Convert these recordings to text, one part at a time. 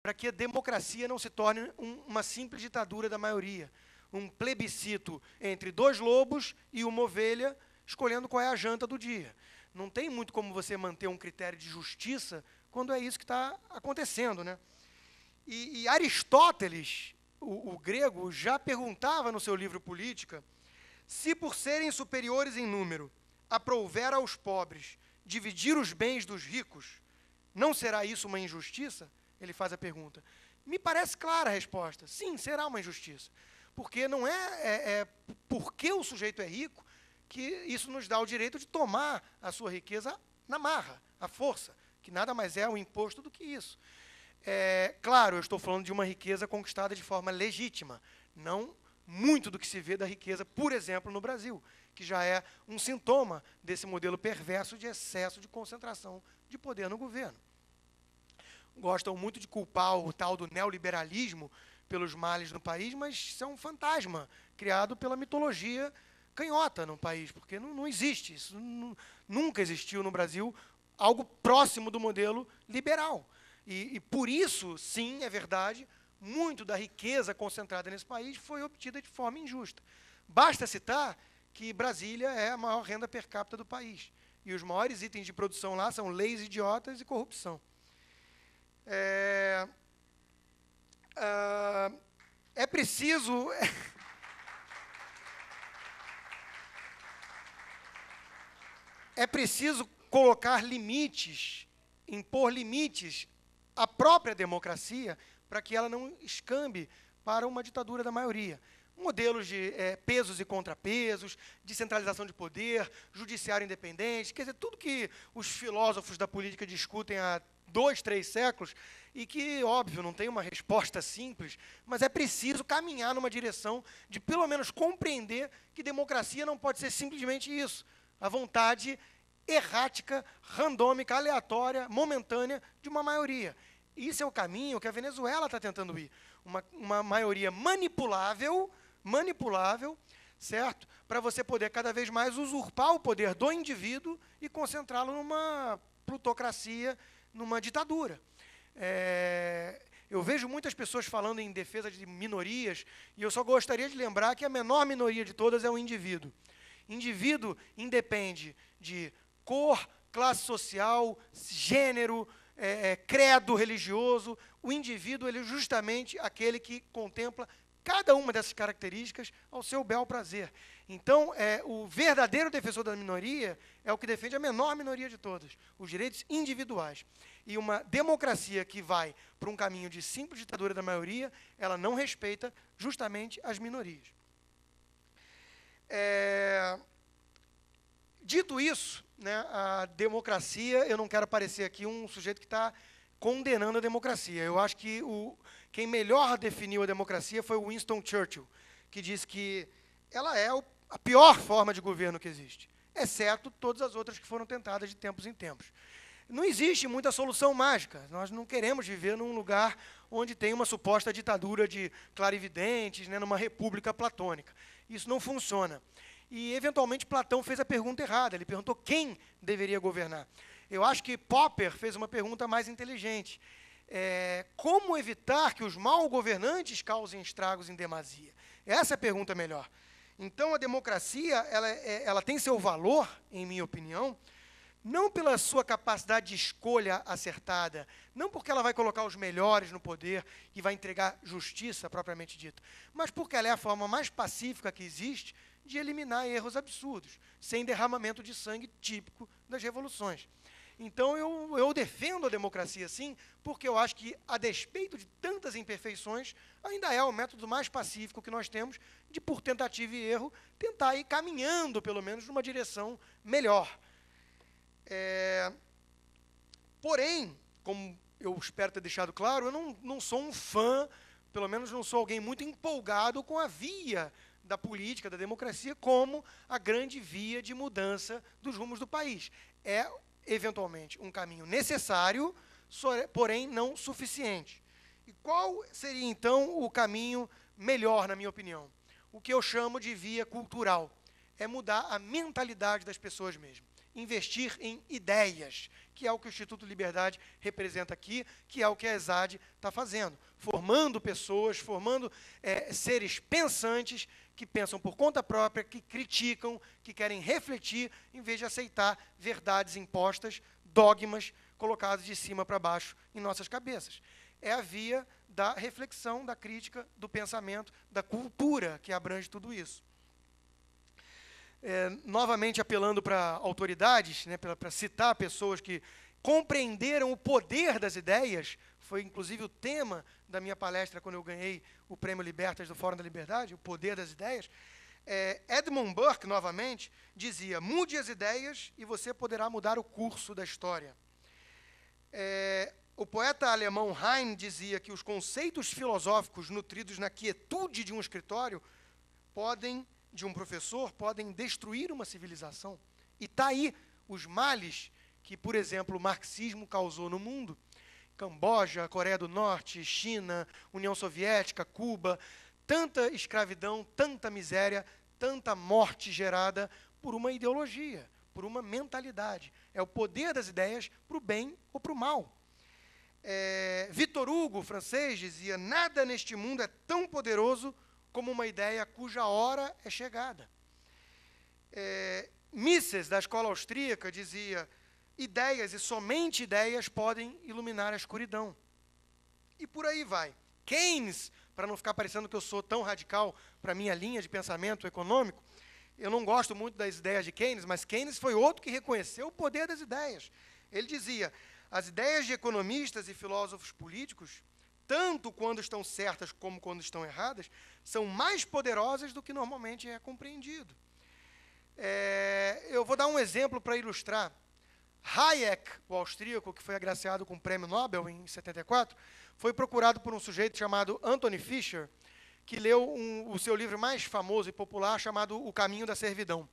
para que a democracia não se torne uma simples ditadura da maioria, um plebiscito entre dois lobos e uma ovelha, escolhendo qual é a janta do dia. Não tem muito como você manter um critério de justiça quando é isso que está acontecendo, né? E Aristóteles, o grego, já perguntava no seu livro Política se, por serem superiores em número, aprouver aos pobres dividir os bens dos ricos, não será isso uma injustiça? Ele faz a pergunta. Me parece clara a resposta. Sim, será uma injustiça. Porque não é porque o sujeito é rico que isso nos dá o direito de tomar a sua riqueza na marra, à força, que nada mais é um imposto do que isso. Claro, eu estou falando de uma riqueza conquistada de forma legítima, não muito do que se vê da riqueza, por exemplo, no Brasil, que já é um sintoma desse modelo perverso de excesso de concentração de poder no governo. Gostam muito de culpar o tal do neoliberalismo pelos males no país, mas isso é um fantasma criado pela mitologia canhota no país, porque não existe, isso nunca existiu no Brasil algo próximo do modelo liberal. E por isso, sim, é verdade, muito da riqueza concentrada nesse país foi obtida de forma injusta. Basta citar que Brasília é a maior renda per capita do país. E os maiores itens de produção lá são leis idiotas e corrupção. É preciso... É preciso colocar limites, impor limites à própria democracia para que ela não escambe para uma ditadura da maioria. Modelos de pesos e contrapesos, descentralização de poder, judiciário independente, quer dizer, tudo que os filósofos da política discutem há 2, 3 séculos e que, óbvio, não tem uma resposta simples, mas é preciso caminhar numa direção de, pelo menos, compreender que democracia não pode ser simplesmente isso, a vontade errática, randômica, aleatória, momentânea de uma maioria. Isso é o caminho que a Venezuela está tentando ir. Uma maioria manipulável, certo? Para você poder cada vez mais usurpar o poder do indivíduo e concentrá-lo numa plutocracia, numa ditadura. Eu vejo muitas pessoas falando em defesa de minorias, e eu só gostaria de lembrar que a menor minoria de todas é o indivíduo. Indivíduo independe de cor, classe social, gênero, credo religioso. O indivíduo ele é justamente aquele que contempla cada uma dessas características ao seu bel prazer. Então, o verdadeiro defensor da minoria é o que defende a menor minoria de todas, os direitos individuais. E uma democracia que vai para um caminho de simples ditadura da maioria, ela não respeita justamente as minorias. Dito isso, né, a democracia, eu não quero parecer aqui um sujeito que está condenando a democracia. Eu acho que quem melhor definiu a democracia foi o Winston Churchill, que disse que ela é a pior forma de governo que existe, exceto todas as outras que foram tentadas de tempos em tempos. Não existe muita solução mágica. Nós não queremos viver num lugar onde tem uma suposta ditadura de clarividentes, né, numa república platônica. Isso não funciona. E, eventualmente, Platão fez a pergunta errada. Ele perguntou quem deveria governar. Eu acho que Popper fez uma pergunta mais inteligente. Como evitar que os mal governantes causem estragos em demasia? Essa é a pergunta melhor. Então, a democracia ela tem seu valor, em minha opinião, não pela sua capacidade de escolha acertada, não porque ela vai colocar os melhores no poder e vai entregar justiça, propriamente dita, mas porque ela é a forma mais pacífica que existe de eliminar erros absurdos, sem derramamento de sangue típico das revoluções. Então, eu defendo a democracia, sim, porque eu acho que, a despeito de tantas imperfeições, ainda é o método mais pacífico que nós temos de, por tentativa e erro, tentar ir caminhando, pelo menos, numa direção melhor. Porém, como eu espero ter deixado claro, eu não sou um fã, pelo menos não sou alguém muito empolgado com a via da política, da democracia, como a grande via de mudança dos rumos do país. É, eventualmente, um caminho necessário, porém não suficiente. E qual seria, então, o caminho melhor, na minha opinião? O que eu chamo de via cultural. É mudar a mentalidade das pessoas mesmo. investir em ideias, que é o que o Instituto Liberdade representa aqui, que é o que a ESAD está fazendo, formando pessoas, formando seres pensantes, que pensam por conta própria, que criticam, que querem refletir, em vez de aceitar verdades impostas, dogmas colocados de cima para baixo em nossas cabeças. É a via da reflexão, da crítica, do pensamento, da cultura que abrange tudo isso. Novamente apelando para autoridades, né, para citar pessoas que compreenderam o poder das ideias, foi inclusive o tema da minha palestra quando eu ganhei o Prêmio Libertas do Fórum da Liberdade, o poder das ideias. Edmund Burke, novamente, dizia: mude as ideias e você poderá mudar o curso da história. O poeta alemão Heine dizia que os conceitos filosóficos nutridos na quietude de um escritório de um professor, podem destruir uma civilização. E está aí os males que, por exemplo, o marxismo causou no mundo. Camboja, Coreia do Norte, China, União Soviética, Cuba, tanta escravidão, tanta miséria, tanta morte gerada por uma ideologia, por uma mentalidade. É o poder das ideias para o bem ou para o mal. Victor Hugo, francês, dizia: nada neste mundo é tão poderoso como uma ideia cuja hora é chegada. Mises, da escola austríaca, dizia: ideias e somente ideias podem iluminar a escuridão. E por aí vai. Keynes, para não ficar parecendo que eu sou tão radical para a minha linha de pensamento econômico, eu não gosto muito das ideias de Keynes, mas Keynes foi outro que reconheceu o poder das ideias. Ele dizia: as ideias de economistas e filósofos políticos, tanto quando estão certas como quando estão erradas, são mais poderosas do que normalmente é compreendido. Eu vou dar um exemplo para ilustrar. Hayek, o austríaco, que foi agraciado com o Prêmio Nobel em 74, foi procurado por um sujeito chamado Anthony Fisher, que leu o seu livro mais famoso e popular, chamado O Caminho da Servidão.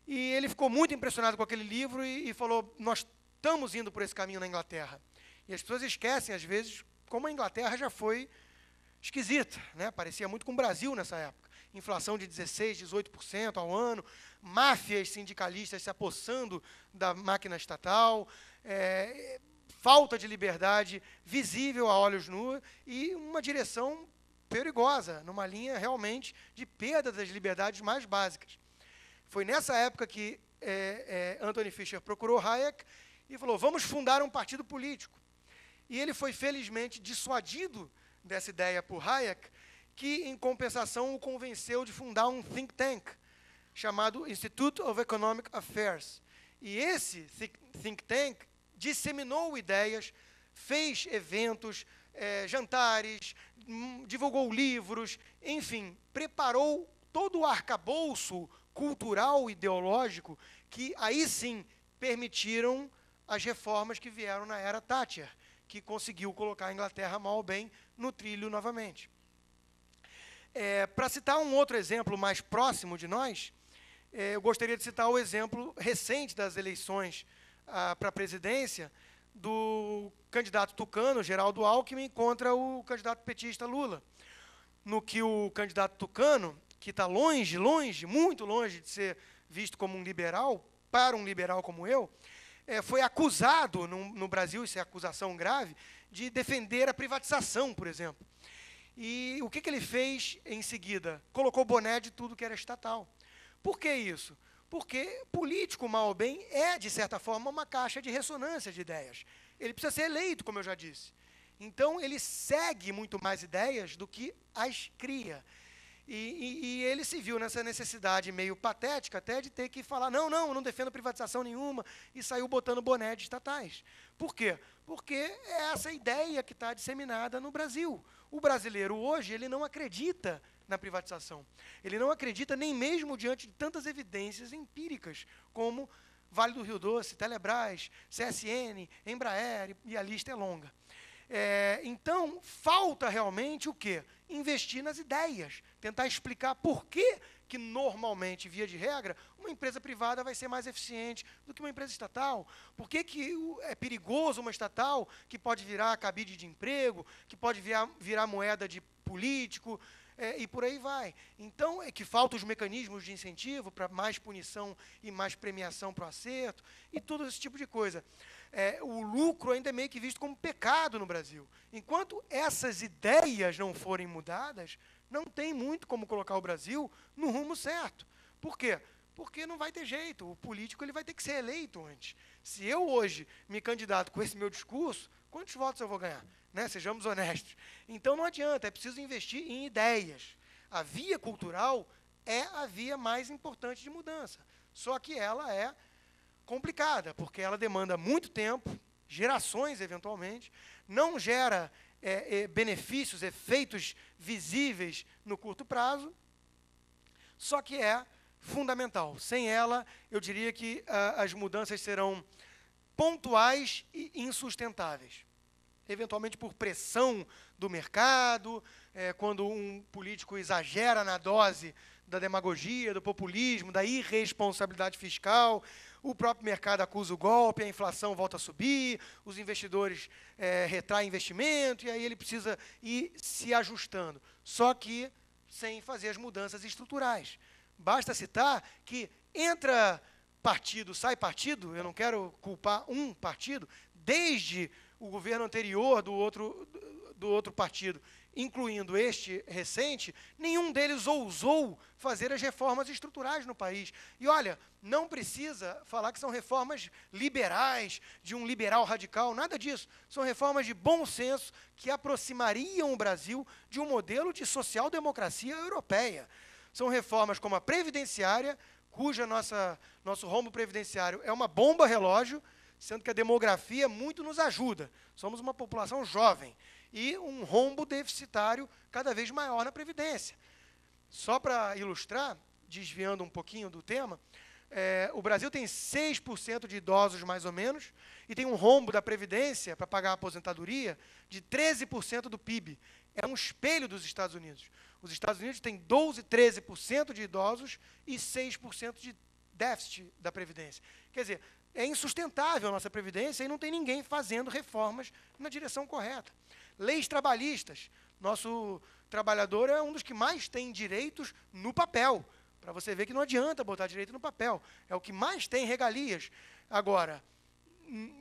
E ele ficou muito impressionado com aquele livro e falou: nós estamos indo por esse caminho na Inglaterra. E as pessoas esquecem, às vezes, como a Inglaterra já foi esquisita, né? Parecia muito com o Brasil nessa época. Inflação de 16%, 18% ao ano, máfias sindicalistas se apossando da máquina estatal, falta de liberdade visível a olhos nus e uma direção perigosa, numa linha realmente de perda das liberdades mais básicas. Foi nessa época que Anthony Fisher procurou Hayek e falou: vamos fundar um partido político. E ele foi felizmente dissuadido dessa ideia por Hayek, que, em compensação, o convenceu de fundar um think tank, chamado Institute of Economic Affairs. E esse think tank disseminou ideias, fez eventos, jantares, divulgou livros, enfim, preparou todo o arcabouço cultural e ideológico que, aí sim, permitiram as reformas que vieram na era Thatcher, que conseguiu colocar a Inglaterra, mal ou bem, no trilho novamente. Para citar um outro exemplo mais próximo de nós, eu gostaria de citar o exemplo recente das eleições para a presidência do candidato tucano, Geraldo Alckmin, contra o candidato petista Lula. No que o candidato tucano, que está longe, muito longe de ser visto como um liberal, para um liberal como eu, foi acusado no Brasil, isso é acusação grave, de defender a privatização, por exemplo. E o que ele fez em seguida? Colocou boné de tudo que era estatal. Por que isso? Porque político, mal ou bem, de certa forma, uma caixa de ressonância de ideias. Ele precisa ser eleito, como eu já disse. Então, ele segue muito mais ideias do que as cria. E ele se viu nessa necessidade meio patética até de ter que falar: não, eu não defendo privatização nenhuma, e saiu botando boné de estatais. Por quê? Porque é essa ideia que está disseminada no Brasil. O brasileiro hoje, ele não acredita na privatização. Ele não acredita nem mesmo diante de tantas evidências empíricas, como Vale do Rio Doce, Telebrás, CSN, Embraer, e a lista é longa. Então, falta realmente o quê? Investir nas ideias, tentar explicar por que normalmente, via de regra, uma empresa privada vai ser mais eficiente do que uma empresa estatal. Por que é perigoso uma estatal que pode virar cabide de emprego, que pode virar moeda de político, e por aí vai. Então, é que faltam os mecanismos de incentivo para mais punição e mais premiação para o acerto, e todo esse tipo de coisa. O lucro ainda é meio que visto como pecado no Brasil. Enquanto essas ideias não forem mudadas, não tem muito como colocar o Brasil no rumo certo. Por quê? Porque não vai ter jeito, o político ele vai ter que ser eleito antes. Se eu hoje me candidato com esse meu discurso, quantos votos eu vou ganhar? Né? Sejamos honestos. Então não adianta, é preciso investir em ideias. A via cultural é a via mais importante de mudança. Só que ela é complicada, porque ela demanda muito tempo, gerações eventualmente, não gera benefícios, efeitos visíveis no curto prazo, só que é fundamental. Sem ela, eu diria que as mudanças serão pontuais e insustentáveis. Eventualmente por pressão do mercado, quando um político exagera na dose da demagogia, do populismo, da irresponsabilidade fiscal, o próprio mercado acusa o golpe, a inflação volta a subir, os investidores retraem investimento, e aí ele precisa ir se ajustando. Só que sem fazer as mudanças estruturais. Basta citar que entra partido, sai partido, eu não quero culpar um partido, desde o governo anterior do outro partido, incluindo este recente, nenhum deles ousou fazer as reformas estruturais no país. E olha, não precisa falar que são reformas liberais, de um liberal radical, nada disso. São reformas de bom senso que aproximariam o Brasil de um modelo de social-democracia europeia. São reformas como a previdenciária, cuja nosso rombo previdenciário é uma bomba relógio, sendo que a demografia muito nos ajuda. Somos uma população jovem e um rombo deficitário cada vez maior na Previdência. Só para ilustrar, desviando um pouquinho do tema, o Brasil tem 6% de idosos, mais ou menos, e tem um rombo da Previdência, para pagar a aposentadoria, de 13% do PIB. É um espelho dos Estados Unidos. Os Estados Unidos têm 12%, 13% de idosos e 6% de déficit da Previdência. Quer dizer, é insustentável a nossa Previdência e não tem ninguém fazendo reformas na direção correta. Leis trabalhistas. Nosso trabalhador é um dos que mais tem direitos no papel. Para você ver que não adianta botar direito no papel. É o que mais tem regalias. Agora,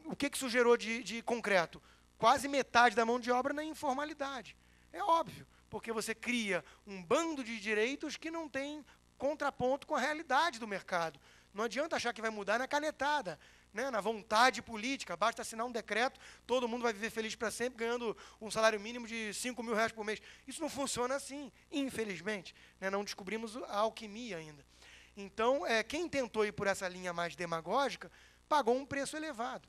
o que isso gerou de concreto? Quase metade da mão de obra na informalidade. É óbvio, porque você cria um bando de direitos que não tem contraponto com a realidade do mercado. Não adianta achar que vai mudar na canetada, né, na vontade política. Basta assinar um decreto, todo mundo vai viver feliz para sempre, ganhando um salário mínimo de R$5.000 por mês. Isso não funciona assim, infelizmente. Né, não descobrimos a alquimia ainda. Então, quem tentou ir por essa linha mais demagógica, pagou um preço elevado.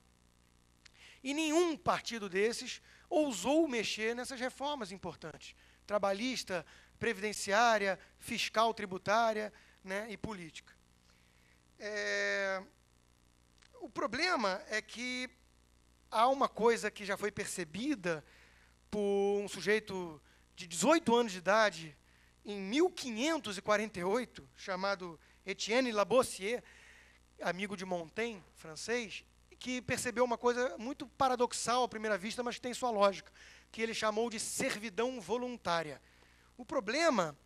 E nenhum partido desses ousou mexer nessas reformas importantes. Trabalhista, previdenciária, fiscal, tributária, né, e política. O problema é que há uma coisa que já foi percebida por um sujeito de 18 anos de idade, em 1548, chamado Etienne Labossière, amigo de Montaigne, francês, que percebeu uma coisa muito paradoxal à primeira vista, mas que tem sua lógica, que ele chamou de servidão voluntária. O problema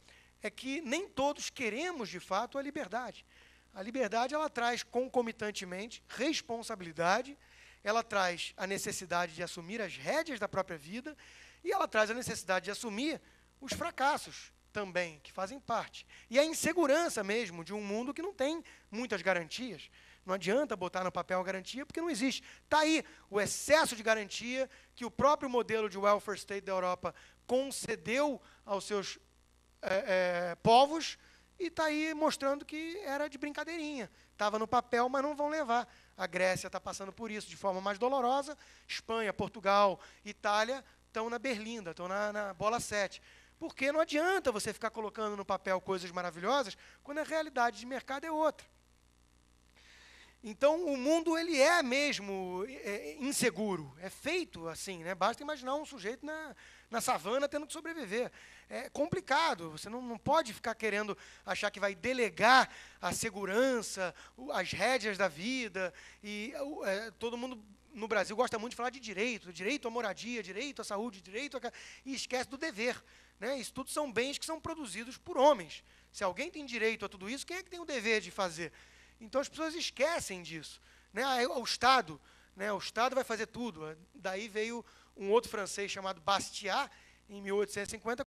é que nem todos queremos, de fato, a liberdade. A liberdade, ela traz concomitantemente responsabilidade, ela traz a necessidade de assumir as rédeas da própria vida e ela traz a necessidade de assumir os fracassos também, que fazem parte. E a insegurança mesmo de um mundo que não tem muitas garantias. Não adianta botar no papel a garantia, porque não existe. Está aí o excesso de garantia que o próprio modelo de welfare state da Europa concedeu aos seus povos, e está aí mostrando que era de brincadeirinha. Estava no papel, mas não vão levar. A Grécia está passando por isso de forma mais dolorosa. Espanha, Portugal, Itália estão na berlinda, estão na bola 7. Porque não adianta você ficar colocando no papel coisas maravilhosas quando a realidade de mercado é outra. Então, o mundo ele é mesmo inseguro. É feito assim, né? Basta imaginar um sujeito na savana tendo que sobreviver. É complicado. Você não pode ficar querendo achar que vai delegar a segurança, as rédeas da vida. E todo mundo no Brasil gosta muito de falar de direito à moradia, direito à saúde, direito a... e esquece do dever. né? Isso tudo são bens que são produzidos por homens. Se alguém tem direito a tudo isso, quem é que tem o dever de fazer? Então, as pessoas esquecem disso, né? O Estado, né? O Estado vai fazer tudo. Daí veio um outro francês chamado Bastiat, em 1850,